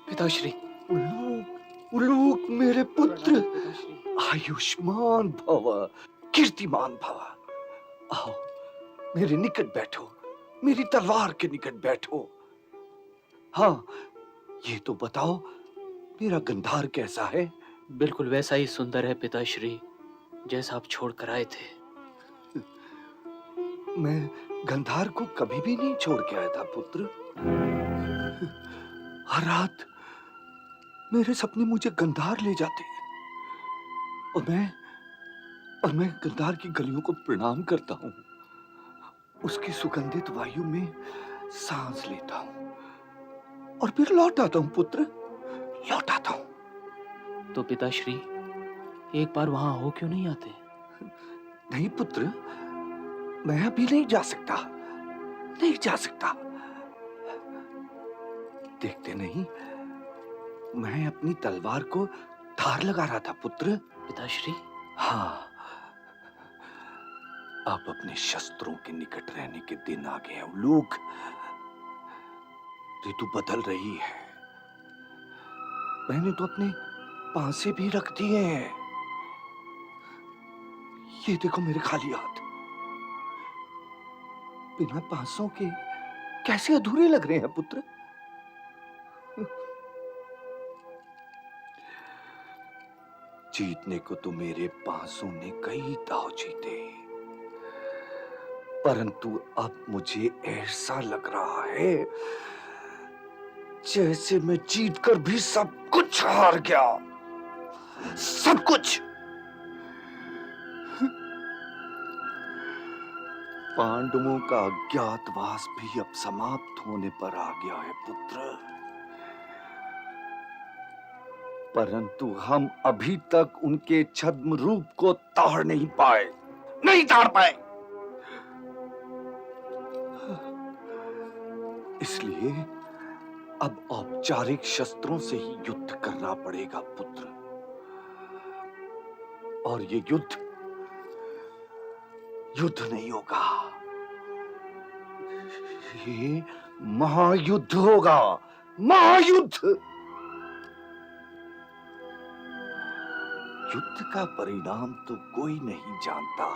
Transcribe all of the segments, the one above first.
पिताश्री। उल्लूक, उल्लूक मेरे पुत्र, आयुष्मान भव, कीर्तिमान भव। आओ मेरे निकट बैठो, मेरी तलवार के निकट बैठो। हाँ, ये तो बताओ मेरा गंधार कैसा है? बिल्कुल वैसा ही सुंदर है पिताश्री, जैसा आप छोड़ कर आए थे। मैं गंधार को कभी भी नहीं छोड़ के आया था पुत्र। हर रात मेरे सपने मुझे गंधार ले जाते और मैं गंधार की गलियों को प्रणाम करता हूँ, उसकी सुगंधित वायु में सांस लेता हूँ और फिर लौट आता हूँ पुत्र, लौट आता हूँ। तो पिताश्री एक बार वहां हो क्यों नहीं आते? नहीं पुत्र, मैं अभी नहीं जा सकता, नहीं जा सकता। देखते नहीं, मैं अपनी तलवार को धार लगा रहा था पुत्र। पिताश्री? हाँ, अब अपने शस्त्रों के निकट रहने के दिन आ गए हैं उल्लूक। ऋतु बदल रही है, मैंने तो अपने पांसे भी रख दिए हैं। ये देखो मेरे खाली हाथ, बिना पांसों के कैसे अधूरे लग रहे हैं पुत्र। जीतने को तो मेरे पांसों ने कई दांव जीते, परंतु अब मुझे ऐसा लग रहा है जैसे मैं जीतकर भी सब कुछ हार गया, सब कुछ। पांडवों का अज्ञातवास भी अब समाप्त होने पर आ गया है पुत्र, परंतु हम अभी तक उनके छद्म रूप को ताड़ नहीं पाए, नहीं ताड़ पाए। इसलिए अब औपचारिक शस्त्रों से ही युद्ध करना पड़ेगा पुत्र, और ये युद्ध नहीं होगा, ये महायुद्ध होगा, महायुद्ध। युद्ध का परिणाम तो कोई नहीं जानता,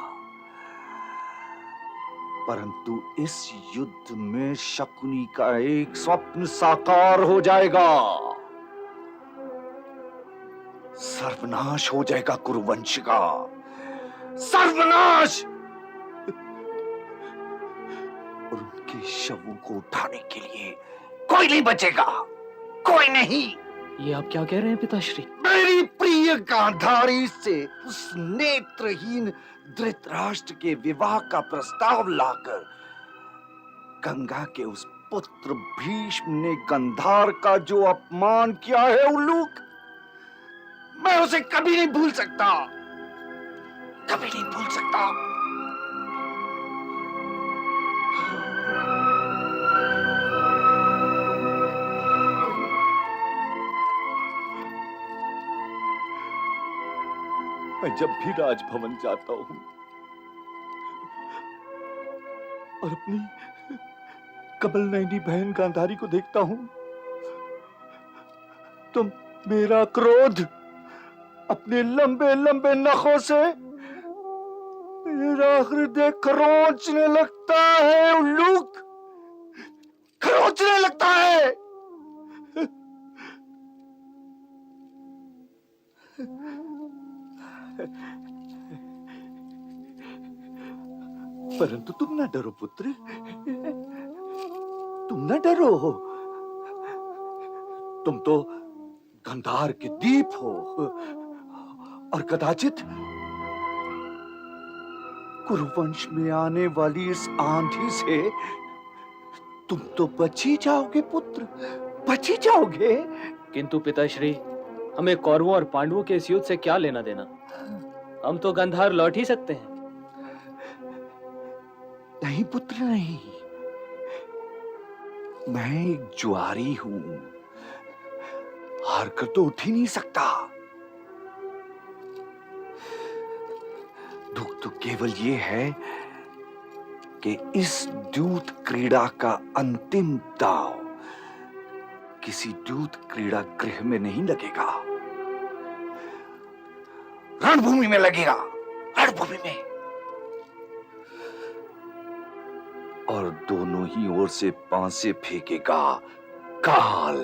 परंतु इस युद्ध में शकुनी का एक स्वप्न साकार हो जाएगा, सर्वनाश हो जाएगा कुरुवंश का, सर्वनाश। और उनके शवों को उठाने के लिए कोई नहीं बचेगा, कोई नहीं। ये आप क्या कह रहे हैं पिताश्री? मेरी प्रिय गांधारी से उस नेत्रहीन धृतराष्ट्र के विवाह का प्रस्ताव लाकर गंगा के उस पुत्र भीष्म ने गंधार का जो अपमान किया है उल्लूक, मैं उसे कभी नहीं भूल सकता, कभी नहीं भूल सकता। मैं जब भी राजभवन जाता हूं और अपनी कमल नयनी बहन गांधारी को देखता हूं, तो मेरा क्रोध अपने लंबे लंबे नखों से मेरा हृदय खरोंचने लगता है उल्लूक, खरोंचने लगता है। परंतु तुम ना डरो पुत्र, तुम ना डरो, तुम तो गंधार के दीप हो, और कदाचित कुरुवंश में आने वाली इस आंधी से तुम तो बच ही जाओगे पुत्र, बच ही जाओगे। किंतु पिताश्री, हमें कौरवों और पांडवों के इस युद्ध से क्या लेना देना? हम तो गंधार लौट ही सकते हैं। नहीं पुत्र नहीं, मैं एक जुआरी हूं, हार कर तो उठ ही नहीं सकता। दुख तो केवल ये है कि इस द्यूत क्रीड़ा का अंतिम दाव किसी द्यूत क्रीड़ा गृह में नहीं लगेगा, रणभूमि में लगेगा, रणभूमि में। और दोनों ही ओर से पांसे फेंकेगा काल।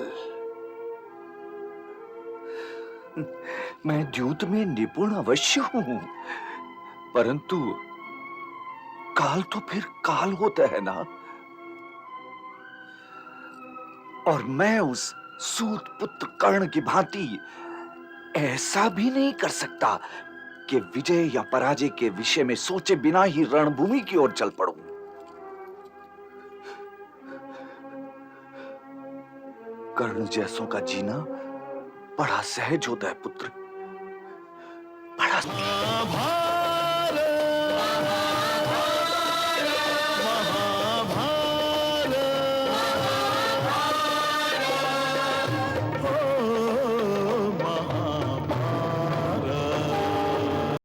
मैं द्यूत में निपुण अवश्य हूं, परंतु काल तो फिर काल होता है ना। और मैं उस सूत पुत्र कर्ण की भांति ऐसा भी नहीं कर सकता कि विजय या पराजय के विषय में सोचे बिना ही रणभूमि की ओर चल पड़ूं। कर्ण जैसों का जीना बड़ा सहज होता है पुत्र, बड़ा।